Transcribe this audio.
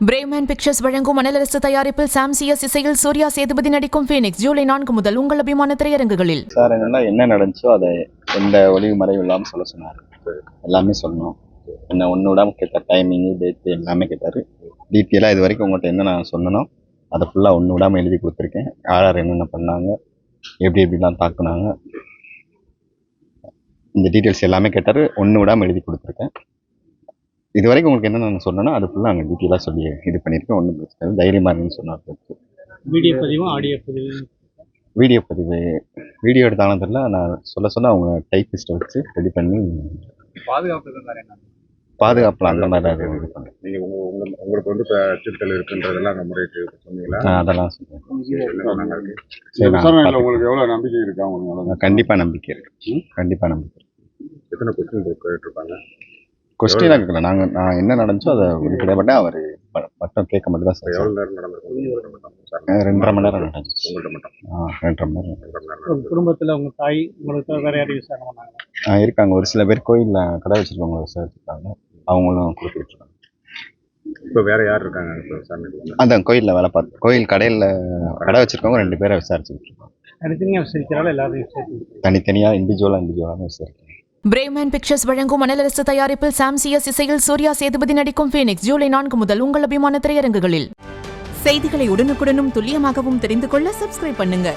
Bremen pictures வழங்கும் மணலரசு தயாரிப்பில் சாம் CS இசையில் சூர்யா சேதுபதி நடிக்கும் ஃபீனிக்ஸ் ஜூலை 4 முதல் உங்கள் அபிமான திரையரங்குகளில். சார் என்ன நடந்துச்சோ அதை எந்த ஒளிவு மறைவு இல்லாமல் சொல்ல சொன்னார். எல்லாமே சொல்லணும். என்ன ஒன்று விடாம கேட்டார். டைமிங்கு, டேட்டு எல்லாமே கேட்டார். டீட்டெயிலாக இது வரைக்கும் உங்கள்கிட்ட என்ன நான் சொன்னனோ அதை ஃபுல்லாக ஒன்று விடாமல் எழுதி கொடுத்துருக்கேன். யார் என்னென்ன பண்ணாங்க, எப்படிலாம் தாக்குனாங்க, இந்த டீட்டெயில்ஸ் எல்லாமே கேட்டார். ஒன்று விடாமல் எழுதி கொடுத்துருக்கேன். இது வரைக்கும் உங்களுக்கு என்ன நான் சொன்னேன்னா அது ஃபுல்லாக அங்கே டீட்டெயிலாக சொல்லி இது பண்ணியிருக்கேன். ஒன்றும் பிரச்சனை இல்லை, தைரியமாக இருந்துன்னு சொன்னார். வீடியோ பதிவும் ஆடியோ பதிவு வீடியோ எடுத்தாலும் தெரியல. நான் சொல்ல அவங்க டைப்பிஸ்ட்டை வச்சு ரெடி பண்ணி பாதுகாப்பில் அந்த மாதிரி அது இது பண்ணேன். நீங்கள் உங்களுக்கு வந்து இப்போ அச்சுறுத்தல் இருக்குன்றதெல்லாம் அந்த முறைக்கு சொன்னீங்களா? அதெல்லாம் சொன்னேன். உங்களுக்கு எவ்வளோ நம்பிக்கை இருக்கா? உங்களுக்கு கண்டிப்பாக நம்பிக்கை இருக்கு. கண்டிப்பாக நம்பிக்கை இருக்கு. எத்தனை கொஸ்டின் கேட்டிருப்பாங்க? கொஸ்டினாக இருக்கல. நான் என்ன நடந்துச்சோ அதை வெளிப்படையாப்பட்ட அவர் மட்டும் கேட்க மட்டும் தான் சார். எவ்வளோ நேரம் நடந்திருக்கும்? 2.5 மணி நேரம் நடந்துச்சு. உங்கள்கிட்ட மட்டும் 2.5 மணி நேரம். குடும்பத்தில் உங்கள் தாய் உங்களுக்கு வேற யாரையும் விசாரணை பண்ணாங்க? இருக்காங்க. ஒரு சில பேர் கோயிலில் கடை வச்சுருக்கவங்க விசாரிச்சிருக்காங்க. அவங்களும் கொடுத்துருக்காங்க. இப்போ வேற யார் இருக்காங்க விசாரணைக்கு? அந்த கோயிலில் வேலை பார்த்து கோயில் கடையில் கடை வச்சுருக்கவங்க 2 பேரை விசாரிச்சுட்டு இருக்காங்க. தனித்தனியாக விசாரிக்கிறாலும் எல்லாரையும் தனித்தனியாக இண்டிவிஜுவலாக விசாரிக்கிறேன். பிரேமன் பிக்சர்ஸ் வழங்கும் மணலரசு தயாரிப்பில் சாம் சிஎஸ் இசையில் சூர்யா சேதுபதி நடிக்கும் ஃபீனிக்ஸ் ஜூலை 4 முதல் உங்கள் அபிமான திரையரங்குகளில். செய்திகளை உடனுக்குடனும் துல்லியமாகவும் தெரிந்து கொள்ள சப்ஸ்கிரைப் பண்ணுங்க.